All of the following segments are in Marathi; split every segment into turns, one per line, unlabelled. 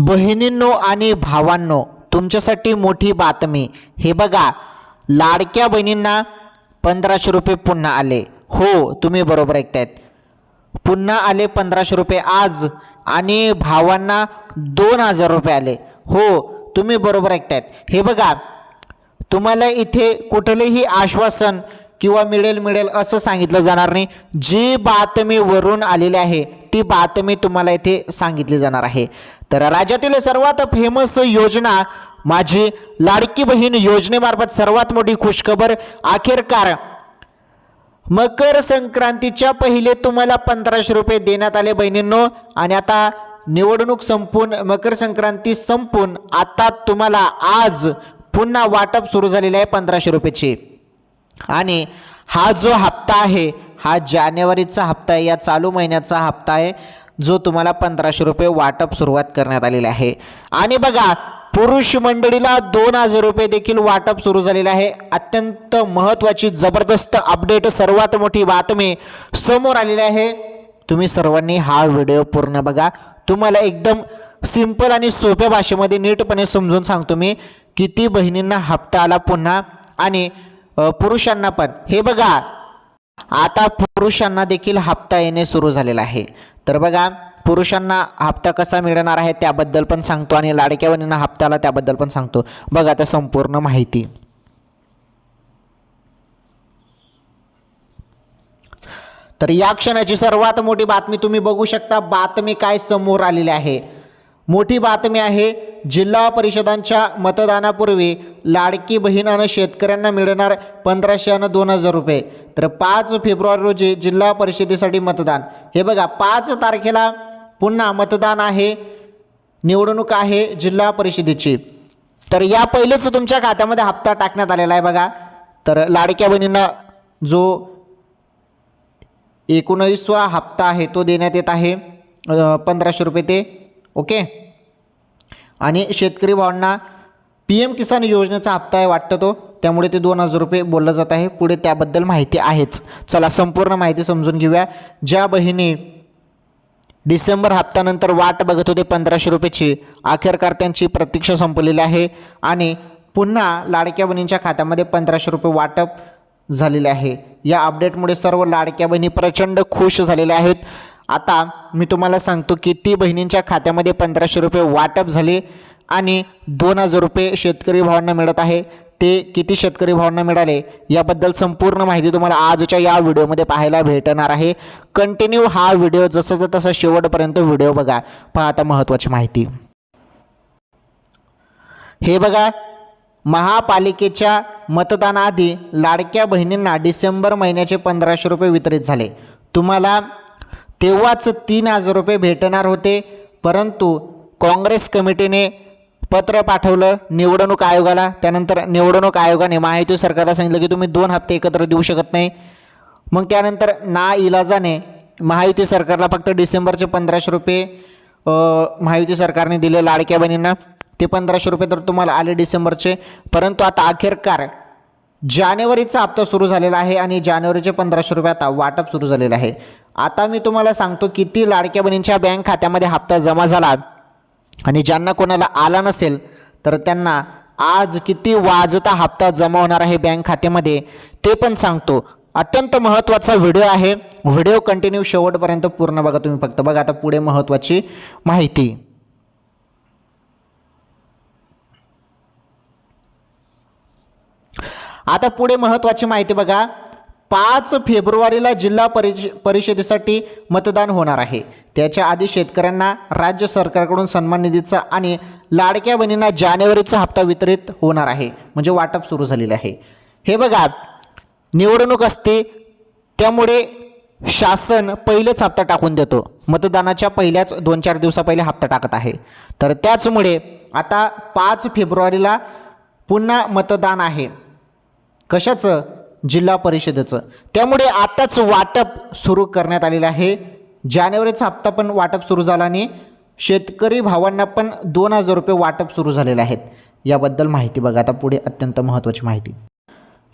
बहिणींनो आणि भावांनो, तुमच्यासाठी मोठी बातमी. हे बघा, लाडक्या बहिणींना 1500 रुपये पुन्हा आले. हो, तुम्ही बरोबर ऐकतायत, पुन्हा आले 1500 रुपये आज. आणि भावांना 2000 रुपये आले. हो, तुम्ही बरोबर ऐकतायत. हे बघा, तुम्हाला इथे कुठलेही आश्वासन किंवा मिळेल असं सांगितलं जाणार नाही. जी बातमी वरून आलेली आहे ती बातमी तुम्हाला इथे सांगितली जाणार आहे. तर राज्यातील सर्वात फेमस योजना माझी लाडकी बहीण योजनेमार्फत सर्वात मोठी खुशखबर. अखेरकार मकर संक्रांतीच्या पहिले तुम्हाला 1500 रुपये देण्यात आले बहिणींनो. आणि आता निवडणूक संपून, मकर संक्रांती संपून आता तुम्हाला आज पुन्हा वाटप सुरू झालेले आहे 1500 रुपयाची. आणि हा जो हप्ता आहे हा जानेवारीचा हप्ता आहे, या चालू महिन्याचा हप्ता आहे, जो तुम्हाला 1500 रुपये वाटप सुरुवात करण्यात आलेले आहे. आणि बघा, पुरुष मंडळीला 2000 रुपये देखील वाटप सुरू झालेले आहे. अत्यंत महत्त्वाची जबरदस्त अपडेट, सर्वात मोठी बातमी समोर आलेली आहे. तुम्ही सर्वांनी हा व्हिडिओ पूर्ण बघा. तुम्हाला एकदम सिंपल आणि सोप्या भाषेमध्ये नीटपणे समजून सांगतो मी किती बहिणींना हप्ता आला पुन्हा, आणि पुरुषांना पण. हे बघा, आता पुरुषांना देखील हप्ता येणे सुरू झालेला आहे. तर बघा, पुरुषांना हप्ता कसा मिळणार आहे त्याबद्दल पण सांगतो, आणि लाडक्या बहिणींना हप्ता आला त्याबद्दल पण सांगतो. बघा आता संपूर्ण माहिती. तर या क्षणाची सर्वात मोठी बातमी तुम्ही बघू शकता. बातमी काय समोर आलेली आहे, मोठी बातमी आहे. जिल्हा परिषदांच्या मतदानापूर्वी लाडकी बहीण आणि शेतकऱ्यांना मिळणार 1500 आणि 2000 रुपये. तर 5 फेब्रुवारी रोजी जिल्हा परिषदेसाठी मतदान. हे बघा, 5 तारखेला पुन्हा मतदान आहे, निवडणूक आहे जिल्हा परिषदेची. तर या पहिलेच तुमच्या खात्यामध्ये हप्ता टाकण्यात आलेला आहे बघा. तर लाडक्या बहिणींना जो 19वा हप्ता आहे तो देण्यात येत आहे 1500 रुपये ते. ओके. आणि शेतकरी भावांना PM किसान योजनेचा हप्ता आहे वाटतं तो, त्यामुळे ते 2000 रुपये बोललं जात आहे. पुढे त्याबद्दल माहिती आहेच. चला संपूर्ण माहिती समजून घेऊया. ज्या बहिणी डिसेंबर हप्त्यानंतर वाट बघत होते 1500 रुपयाची, अखेरकार त्यांची प्रतीक्षा संपलेली आहे आणि पुन्हा लाडक्या बहिणींच्या खात्यामध्ये 1500 रुपये वाटप झालेले आहे. या अपडेटमुळे सर्व लाडक्या बहिणी प्रचंड खुश झालेल्या आहेत. आता मी तुम्हाला सांगतो किती बहिणींच्या खात्यामध्ये 1500 रुपये वाटप झाले आणि 2000 रुपये शेतकरी भावांना मिळत आहे. ते किती शेतकरी भावांना मिळाले याबद्दल संपूर्ण माहिती तुम्हाला आजच्या या व्हिडिओमध्ये पाहायला भेटणार आहे. कंटिन्यू हा व्हिडिओ जसं तसं शेवटपर्यंत व्हिडिओ बघा. पहा आता महत्त्वाची माहिती. हे बघा, महापालिकेच्या मतदानाआधी लाडक्या बहिणींना डिसेंबर महिन्याचे 1500 रुपये वितरित झाले. तुम्हाला तेव्हाच 3000 रुपये भेटणार होते, परंतु काँग्रेस कमिटीने पत्र पाठवलं निवडणूक आयोगाला. त्यानंतर निवडणूक आयोगाने महायुती सरकारला सांगितलं की तुम्ही 2 हप्ते एकत्र देऊ शकत नाही. मग त्यानंतर नाइलाजाने महायुती सरकारला फक्त डिसेंबरचे 1500 रुपये महायुती सरकारने दिले लाडक्या बहिणींना. ते 1500 रुपये तर तुम्हाला आले डिसेंबरचे. परंतु आता अखेरकार जानेवारीचा हप्ता सुरू झालेला आहे आणि जानेवारीचे 1500 रुपये आता वाटप सुरू झालेलं आहे. आता मी तुम्हाला सांगतो किती लाडक्या बहिणींच्या बँक खात्यामध्ये हप्ता जमा झाला, आणि ज्यांना कोणाला आला नसेल तर त्यांना आज किती वाजता हप्ता जमा होणार आहे बँक खात्यामध्ये ते पण सांगतो. अत्यंत महत्त्वाचा व्हिडिओ आहे. व्हिडिओ कंटिन्यू शेवटपर्यंत पूर्ण बघा तुम्ही फक्त. बघा आता पुढे महत्त्वाची माहिती. आता पुढे महत्त्वाची माहिती बघा. 5 फेब्रुवारीला जिल्हा परिषदेसाठी मतदान होणार आहे. त्याच्या आधी शेतकऱ्यांना राज्य सरकारकडून सन्मान निधीचा आणि लाडक्या बहिणींना जानेवारीचा हप्ता वितरित होणार आहे, म्हणजे वाटप सुरू झालेले आहे. हे बघा, निवडणूक असते त्यामुळे शासन पहिलेच हप्ता टाकून देतो. मतदानाच्या पहिल्याच 2-4 दिवसा पहिले हप्ता टाकत आहे. तर त्याचमुळे आता 5 फेब्रुवारीला पुन्हा मतदान आहे. कशाचं? जिल्हा परिषदेचं. त्यामुळे आताच वाटप सुरू करण्यात आलेलं आहे. जानेवारीचा हप्ता पण वाटप सुरू झाला आणि शेतकरी भावांना पण 2000 रुपये वाटप सुरू झालेले आहेत. याबद्दल माहिती बघा आता पुढे, अत्यंत महत्त्वाची माहिती.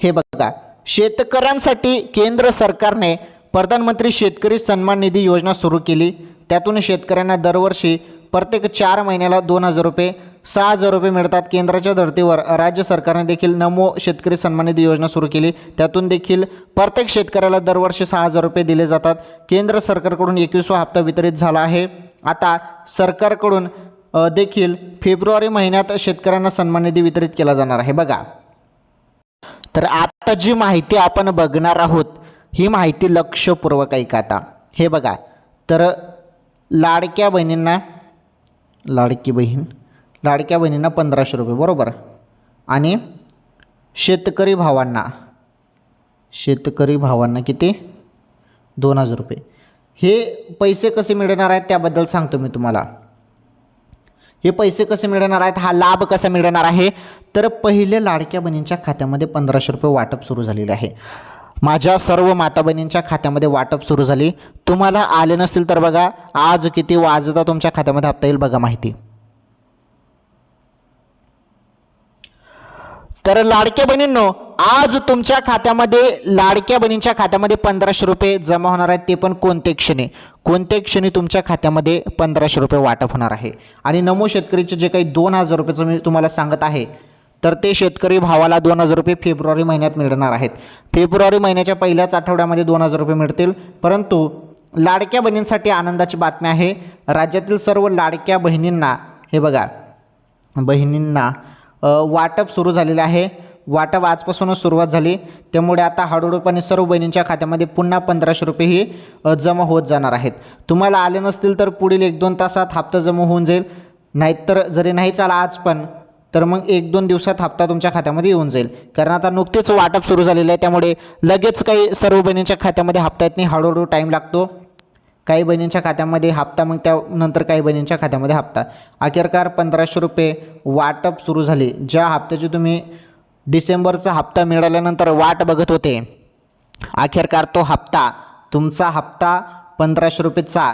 हे बघा, शेतकऱ्यांसाठी केंद्र सरकारने प्रधानमंत्री शेतकरी सन्मान निधी योजना सुरू केली. त्यातून शेतकऱ्यांना दरवर्षी प्रत्येक 4 महिन्याला 2,000 रुपये 6,000 रुपये मिळतात. केंद्राच्या धर्तीवर राज्य सरकारने देखील नमो शेतकरी सन्मान निधी योजना सुरू केली. त्यातून देखील प्रत्येक शेतकऱ्याला दरवर्षी 6,000 रुपये दिले जातात. केंद्र सरकारकडून 21वा हप्ता वितरित झाला आहे. आता सरकारकडून देखील फेब्रुवारी महिन्यात शेतकऱ्यांना सन्मान निधी वितरित केला जाणार आहे. बघा, तर आता जी माहिती आपण बघणार आहोत ही माहिती लक्षपूर्वक ऐका. आता हे बघा, तर लाडक्या बहिणींना लाडक्या बहिणींना 1,500 रुपये बरोबर, आणि शेतकरी भावांना किती 2,000 रुपये. हे पैसे कसे मिळणार आहेत त्याबद्दल सांगतो मी तुम्हाला. हे पैसे कसे मिळणार आहेत, हा लाभ कसा मिळणार आहे, तर पहिले लाडक्या बहिणींच्या खात्यामध्ये 1,500 रुपये वाटप सुरू झालेले आहे. माझ्या सर्व माता बहिणींच्या खात्यामध्ये वाटप सुरू झाली. तुम्हाला आले नसतील तर बघा, आज किती वाजता तुमच्या खात्यामध्ये हप्ता येईल बघा माहिती. तर लाडक्या बहिणींनो, आज तुमच्या खात्यामध्ये लाडक्या बहिणींच्या खात्यामध्ये 1,500 रुपये जमा होणार आहेत. ते पण कोणते क्षणी तुमच्या खात्यामध्ये 1,500 रुपये वाटप होणार आहे. आणि नमो शेतकरीचे जे काही 2,000 रुपयेचं मी तुम्हाला सांगत आहे, तर ते शेतकरी भावाला 2,000 रुपये फेब्रुवारी महिन्यात मिळणार आहेत. फेब्रुवारी महिन्याच्या पहिल्याच आठवड्यामध्ये 2,000 रुपये मिळतील. परंतु लाडक्या बहिणींसाठी आनंदाची बातमी आहे. राज्यातील सर्व लाडक्या बहिणींना हे बघा, बहिणींना वाटप सुरू झालेले आहे. वाटप आजपासूनच सुरुवात झाली. त्यामुळे आता हळूहळूपणे सर्व बहिणींच्या खात्यामध्ये पुन्हा 1,500 रुपये ही जमा होत जाणार आहेत. तुम्हाला आले नसतील तर पुढील 1-2 तासात हप्ता जमा होऊन जाईल. नाहीतर जरी नाहीच आला आज पण, तर मग 1-2 दिवसात हप्ता तुमच्या खात्यामध्ये येऊन जाईल. कारण आता नुकतेच वाटप सुरू झालेलं आहे. त्यामुळे लगेच काही सर्व बहिणींच्या खात्यामध्ये हप्ता येत नाही, हळूहळू टाईम लागतो. काही बहिणींच्या खात्यामध्ये हप्ता, मग त्यानंतर काही बहिणींच्या खात्यामध्ये हप्ता. अखेरकार 1,500 रुपये वाटप सुरू झाले. ज्या हप्त्याची तुम्ही डिसेंबरचा हप्ता मिळाल्यानंतर वाट बघत होते, अखेरकार तो हप्ता, तुमचा हप्ता 1,500 रुपयेचा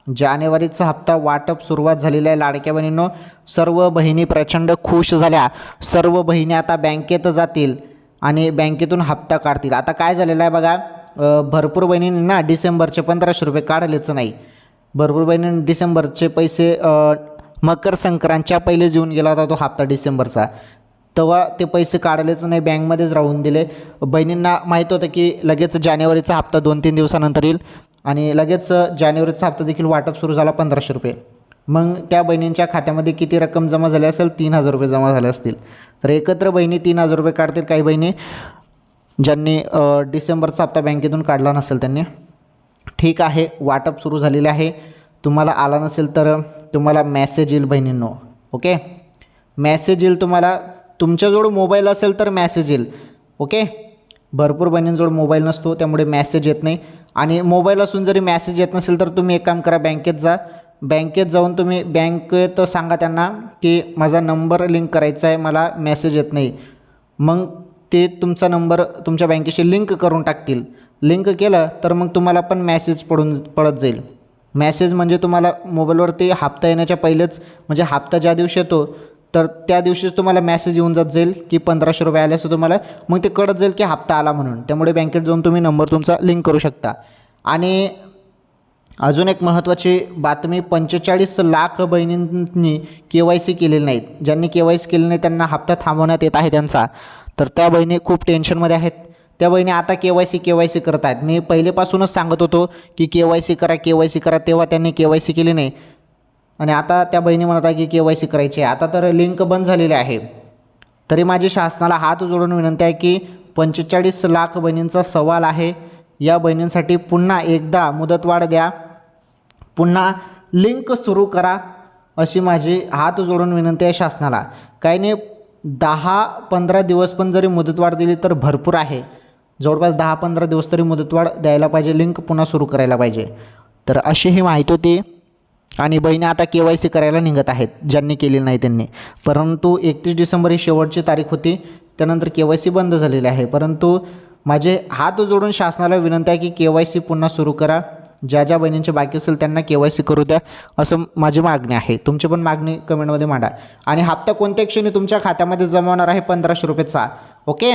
जानेवारीचा हप्ता वाटप सुरुवात झालेला आहे. लाडक्या बहिणींनो, सर्व बहिणी प्रचंड खुश झाल्या. सर्व बहिणी आता बँकेत जातील आणि बँकेतून हप्ता काढतील. आता काय झालेलं आहे बघा, भरपूर बहिणींनी ना डिसेंबरचे 1,500 रुपये काढलेच नाही. भरपूर बहिणींनी डिसेंबरचे पैसे मकर संक्रांतच्या पहिलेच येऊन गेला होता तो हप्ता डिसेंबरचा, तेव्हा ते पैसे काढलेच नाही, बँकमध्येच राहून दिले. बहिणींना माहीत होतं की लगेच जानेवारीचा हप्ता 2-3 दिवसानंतर येईल आणि लगेच जानेवारीचा हप्ता देखील वाटप सुरू झाला 1,500 रुपये. मग त्या बहिणींच्या खात्यामध्ये किती रक्कम जमा झाली असेल, 3,000 रुपये जमा झाले असतील. तर एकत्र बहिणी 3,000 रुपये काढतील. काही बहिणी ज्यांनी डिसेंबरचा हप्ता बँकेतून काढला नसेल त्यांनी, ठीक आहे, वाटप सुरू झालेले आहे. तुम्हाला आला नसेल तर तुम्हाला मॅसेज येईल बहिणींनो. ओके, मॅसेज येईल तुम्हाला. तुमच्याजवळ मोबाईल असेल तर मॅसेज येईल. ओके, भरपूर बहिणींजवळ मोबाईल नसतो त्यामुळे मॅसेज येत नाही. आणि मोबाईल असून जरी मॅसेज येत नसेल तर तुम्ही एक काम करा, बँकेत जा. बँकेत जाऊन तुम्ही बँकेत सांगा त्यांना की माझा नंबर लिंक करायचा आहे, मला मॅसेज येत नाही. मग ते तुमचा नंबर तुमच्या बँकेशी लिंक करून टाकतील. लिंक केलं तर मग तुम्हाला पण मॅसेज पडत जाईल. मॅसेज म्हणजे तुम्हाला मोबाईलवरती हप्ता येण्याच्या पहिलेच, म्हणजे हप्ता ज्या दिवशी येतो तर त्या दिवशीच तुम्हाला मॅसेज येऊन जाईल की 1,500 रुपये आले, असं तुम्हाला मग ते कळत जाईल की हप्ता आला म्हणून. त्यामुळे बँकेत जाऊन तुम्ही नंबर तुमचा लिंक करू शकता. आणि अजून एक महत्त्वाची बातमी, 45 लाख बहिणींनी KYC केलेली नाहीत. ज्यांनी KYC केले नाही त्यांना हप्ता थांबवण्यात येत आहे त्यांचा. तर त्या बहिणी खूप टेन्शनमध्ये आहेत. त्या बहिणी आता KYC करत आहेत. मी पहिलेपासूनच सांगत होतो की KYC करा, तेव्हा त्यांनी KYC केली नाही. आणि आता त्या बहिणी म्हणत आहे की KYC करायची आहे. आता तर लिंक बंद झालेली आहे. तरी माझी शासनाला हात जोडून विनंती आहे की 45 लाख बहिणींचा सवाल आहे. या बहिणींसाठी पुन्हा एकदा मुदतवाढ द्या, पुन्हा लिंक सुरू करा, अशी माझी हात जोडून विनंती आहे शासनाला. काही नाही, 10-15 दिवस पण जरी मुदतवाढ दिली तर भरपूर आहे. जवळपास 10-15 दिवस तरी मुदतवाढ द्यायला पाहिजे, लिंक पुन्हा सुरू करायला पाहिजे. तर अशी ही माहिती होती. आणि बहिणी आता KYC करायला निघत आहेत, ज्यांनी केलेली नाही त्यांनी. परंतु 31 डिसेंबर ही शेवटची तारीख होती, त्यानंतर KYC बंद झालेली आहे. परंतु माझे हात जोडून शासनाला विनंती आहे की KYC पुन्हा सुरू करा. ज्या ज्या बहिणींचे बाकी असेल त्यांना KYC करू द्या, असं माझी मागणी आहे. तुमची पण मागणी कमेंटमध्ये मांडा. आणि हप्ता कोणत्या क्षणी तुमच्या खात्यामध्ये जमा होणार आहे 1,500 रुपयेचा. ओके,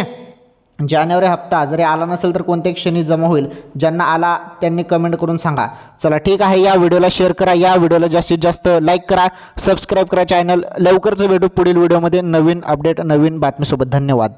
जानेवारी हप्ता जरी आला नसेल तर कोणत्या क्षणी जमा होईल, ज्यांना आला त्यांनी कमेंट करून सांगा. चला ठीक आहे, या व्हिडिओला शेअर करा, या व्हिडिओला जास्तीत जास्त लाईक करा, सबस्क्राईब करा चॅनल. लवकरच भेटू पुढील व्हिडिओमध्ये नवीन अपडेट नवीन बातमीसोबत. धन्यवाद.